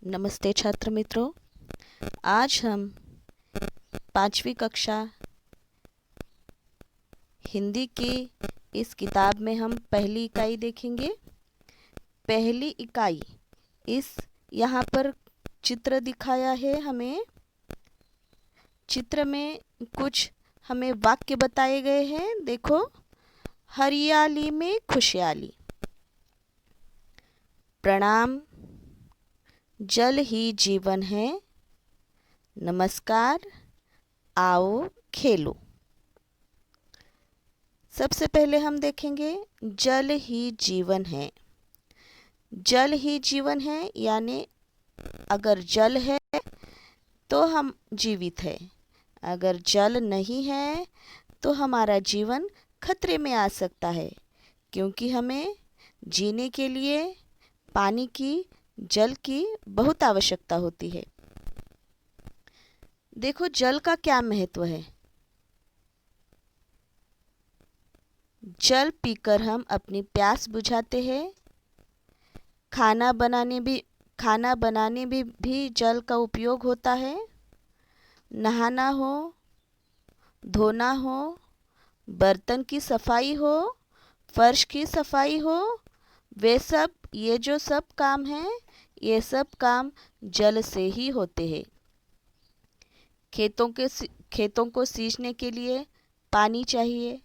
नमस्ते छात्र मित्रों। आज हम 5वीं कक्षा हिंदी की इस किताब में हम पहली इकाई देखेंगे। पहली इकाई इस यहाँ पर चित्र दिखाया है हमें। चित्र में कुछ हमें वाक्य बताए गए हैं। देखो, हरियाली में खुशहाली, प्रणाम, जल ही जीवन है, नमस्कार, आओ खेलो। सबसे पहले हम देखेंगे जल ही जीवन है। जल ही जीवन है यानी अगर जल है तो हम जीवित है, अगर जल नहीं है तो हमारा जीवन खतरे में आ सकता है, क्योंकि हमें जीने के लिए पानी की, जल की बहुत आवश्यकता होती है। देखो, जल का क्या महत्व है। जल पीकर हम अपनी प्यास बुझाते हैं। खाना बनाने में भी जल का उपयोग होता है। नहाना हो, धोना हो, बर्तन की सफाई हो, फर्श की सफाई हो, ये जो सब काम हैं, ये सब काम जल से ही होते हैं। खेतों को सींचने के लिए पानी चाहिए।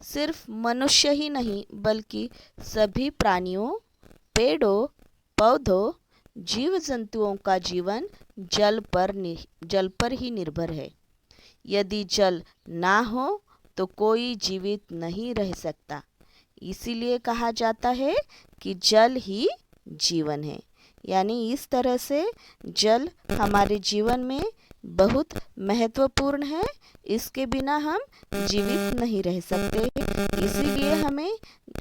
सिर्फ मनुष्य ही नहीं बल्कि सभी प्राणियों, पेड़ों, पौधों, जीव जंतुओं का जीवन जल पर ही निर्भर है। यदि जल ना हो तो कोई जीवित नहीं रह सकता। इसीलिए कहा जाता है कि जल ही जीवन है। यानी इस तरह से जल हमारे जीवन में बहुत महत्वपूर्ण है। इसके बिना हम जीवित नहीं रह सकते। इसीलिए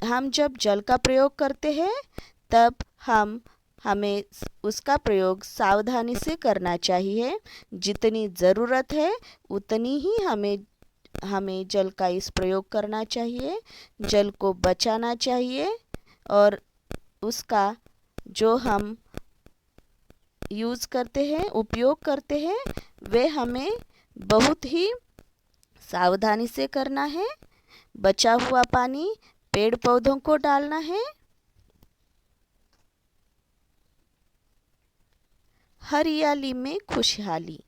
हम जब जल का प्रयोग करते हैं तब हमें उसका प्रयोग सावधानी से करना चाहिए। जितनी ज़रूरत है उतनी ही हमें जल का इस प्रयोग करना चाहिए। जल को बचाना चाहिए और उसका जो हम उपयोग करते हैं वे हमें बहुत ही सावधानी से करना है। बचा हुआ पानी पेड़ पौधों को डालना है। हरियाली में खुशहाली।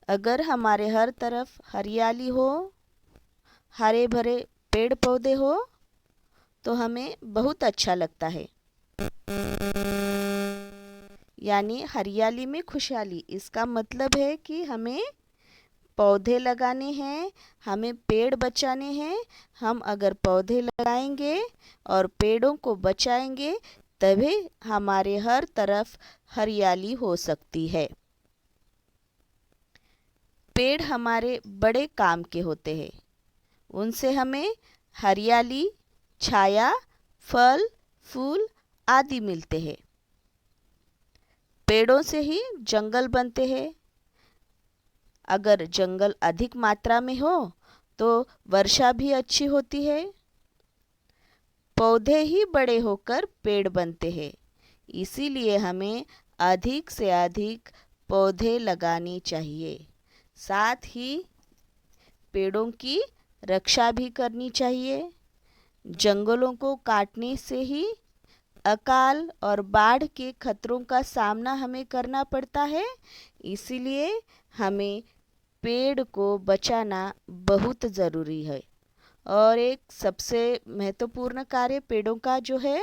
अगर हमारे हर तरफ हरियाली हो, हरे भरे पेड़ पौधे हो तो हमें बहुत अच्छा लगता है। यानी हरियाली में खुशहाली, इसका मतलब है कि हमें पौधे लगाने हैं, हमें पेड़ बचाने हैं। हम अगर पौधे लगाएंगे और पेड़ों को बचाएंगे तभी हमारे हर तरफ हरियाली हो सकती है। पेड़ हमारे बड़े काम के होते हैं। उनसे हमें हरियाली, छाया, फल, फूल आदि मिलते हैं। पेड़ों से ही जंगल बनते हैं। अगर जंगल अधिक मात्रा में हो तो वर्षा भी अच्छी होती है। पौधे ही बड़े होकर पेड़ बनते हैं। इसीलिए हमें अधिक से अधिक पौधे लगाने चाहिए। साथ ही पेड़ों की रक्षा भी करनी चाहिए। जंगलों को काटने से ही अकाल और बाढ़ के खतरों का सामना हमें करना पड़ता है। इसीलिए हमें पेड़ को बचाना बहुत ज़रूरी है। और एक सबसे महत्वपूर्ण कार्य पेड़ों का जो है,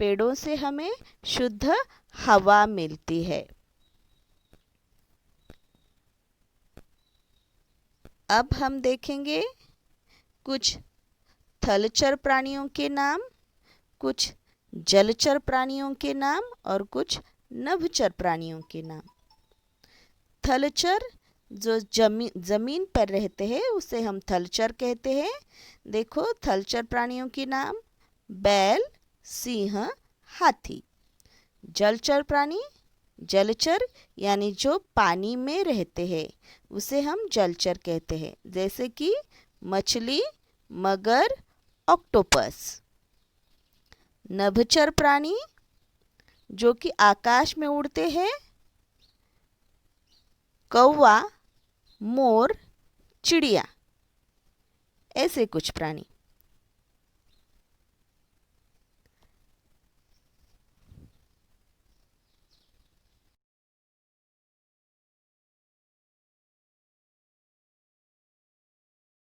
पेड़ों से हमें शुद्ध हवा मिलती है। अब हम देखेंगे कुछ थलचर प्राणियों के नाम, कुछ जलचर प्राणियों के नाम और कुछ नभचर प्राणियों के नाम। थलचर जो जमीन पर रहते हैं उसे हम थलचर कहते हैं। देखो, थलचर प्राणियों के नाम: बैल, सिंह, हाथी। जलचर प्राणी, जलचर यानी जो पानी में रहते हैं उसे हम जलचर कहते हैं, जैसे कि मछली, मगर, ऑक्टोपस। नभचर प्राणी जो कि आकाश में उड़ते हैं, कौवा, मोर, चिड़िया, ऐसे कुछ प्राणी।